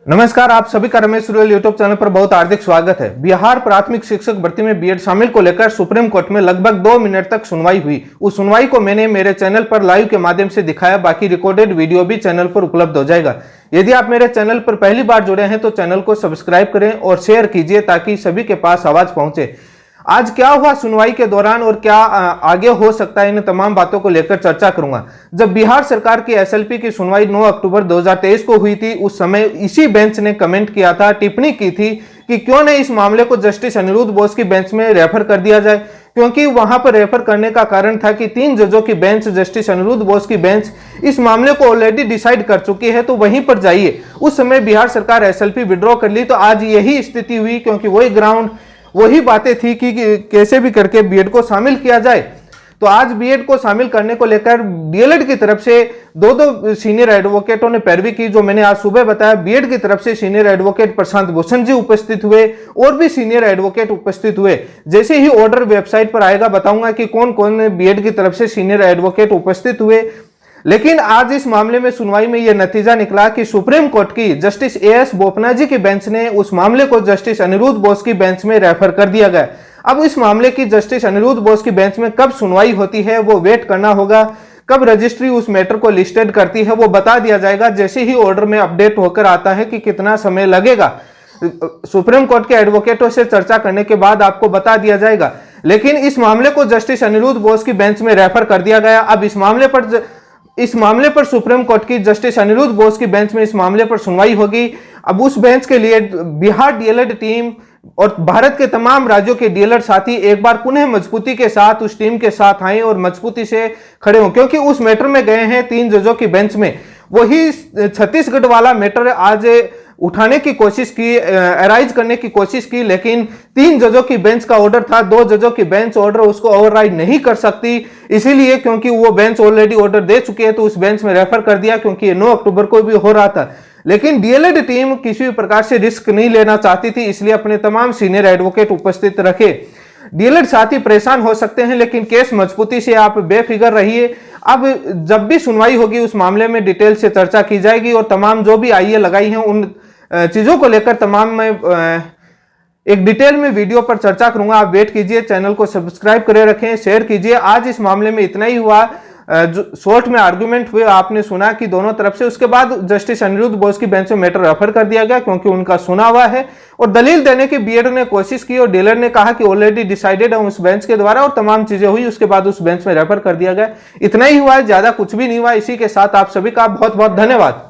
नमस्कार, आप सभी का रमेश रुयल यूट्यूब चैनल पर बहुत हार्दिक स्वागत है। बिहार प्राथमिक शिक्षक भर्ती में बीएड शामिल को लेकर सुप्रीम कोर्ट में लगभग 2 मिनट तक सुनवाई हुई। उस सुनवाई को मैंने मेरे चैनल पर लाइव के माध्यम से दिखाया, बाकी रिकॉर्डेड वीडियो भी चैनल पर उपलब्ध हो जाएगा। यदि आप मेरे चैनल पर पहली बार जुड़े हैं तो चैनल को सब्सक्राइब करें और शेयर कीजिए ताकि सभी के पास आवाज पहुंचे। आज क्या हुआ सुनवाई के दौरान और क्या आगे हो सकता है, इन तमाम बातों को लेकर चर्चा करूंगा। जब बिहार सरकार की एसएलपी की सुनवाई 9 अक्टूबर 2023 को हुई थी, उस समय इसी बेंच ने कमेंट किया था, टिप्पणी की थी कि क्यों नहीं इस मामले को जस्टिस अनिरुद्ध बोस की बेंच में रेफर कर दिया जाए, क्योंकि वहां पर रेफर करने का कारण था कि 3 जजों की बेंच, जस्टिस अनिरुद्ध बोस की बेंच इस मामले को ऑलरेडी डिसाइड कर चुकी है, तो वहीं पर जाइए। उस समय बिहार सरकार एसएलपी विड्रॉ कर ली, तो आज यही स्थिति हुई, क्योंकि वही ग्राउंड, वही बातें थी कि कैसे भी करके बीएड को शामिल किया जाए। तो आज बीएड को शामिल करने को लेकर डीएलएड की तरफ से दो सीनियर एडवोकेटों ने पैरवी की, जो मैंने आज सुबह बताया। बीएड की तरफ से सीनियर एडवोकेट प्रशांत भूषण जी उपस्थित हुए और भी सीनियर एडवोकेट उपस्थित हुए। जैसे ही ऑर्डर वेबसाइट पर आएगा बताऊंगा कि कौन कौन बीएड की तरफ से सीनियर एडवोकेट उपस्थित हुए। लेकिन आज इस मामले में सुनवाई में यह नतीजा निकला कि सुप्रीम कोर्ट की जस्टिस एएस बोपन्ना जी की बेंच ने उस मामले को जस्टिस अनिरुद्ध बोस की बेंच में रेफर कर दिया गया। अब इस मामले की जस्टिस अनिरुद्ध बोस की बेंच में कब सुनवाई होती है वो वेट करना होगा। कब रजिस्ट्री उस मैटर को लिस्टेड करती है वो बता दिया जाएगा, जैसे ही ऑर्डर में अपडेट होकर आता है कि कितना समय लगेगा। सुप्रीम कोर्ट के एडवोकेटों से चर्चा करने के बाद आपको बता दिया जाएगा। लेकिन इस मामले को जस्टिस अनिरुद्ध बोस की बेंच में रेफर कर दिया गया। अब इस मामले पर सुप्रीम कोर्ट की जस्टिस अनिरुद्ध बोस की बेंच में इस मामले पर सुनवाई होगी। अब उस बेंच के लिए बिहार डीएलएड टीम और भारत के तमाम राज्यों के डीएलएड साथी एक बार पुनः मजबूती के साथ उस टीम के साथ आए और मजबूती से खड़े हों, क्योंकि उस मैटर में गए हैं 3 जजों की बेंच में। वही छत्तीसगढ़ वाला मैटर आज उठाने की कोशिश की, अराइज करने की कोशिश की, लेकिन 3 जजों की बेंच का ऑर्डर था। 2 जजों की बेंच ऑर्डर उसको ओवरराइड नहीं कर सकती, इसीलिए क्योंकि वो बेंच ऑलरेडी ऑर्डर दे चुकी है तो उस बेंच में रेफर कर दिया, क्योंकि 9 अक्टूबर को भी हो रहा था। लेकिन डीएलएड टीम किसी भी प्रकार से रिस्क नहीं लेना चाहती थी, इसलिए अपने तमाम सीनियर एडवोकेट उपस्थित रखे। डीएलएड साथी परेशान हो सकते हैं, लेकिन केस मजबूती से आप बेफिक्र रहिए। अब जब भी सुनवाई होगी उस मामले में डिटेल से चर्चा की जाएगी और तमाम जो भी आईए लगाई हैं उन चीजों को लेकर तमाम मैं एक डिटेल में वीडियो पर चर्चा करूंगा। आप वेट कीजिए, चैनल को सब्सक्राइब करे रखें, शेयर कीजिए। आज इस मामले में इतना ही हुआ। जो शॉर्ट में आर्गुमेंट हुए आपने सुना कि दोनों तरफ से, उसके बाद जस्टिस अनिरुद्ध बोस की बेंच में मैटर रेफर कर दिया गया, क्योंकि उनका सुना हुआ है। और दलील देने की बीएड ने कोशिश की और डीएलएड ने कहा कि ऑलरेडी डिसाइडेड है उस बेंच के द्वारा, और तमाम चीजें हुई, उसके बाद उस बेंच में रेफर कर दिया गया। इतना ही हुआ है, ज्यादा कुछ भी नहीं हुआ। इसी के साथ आप सभी का बहुत बहुत धन्यवाद।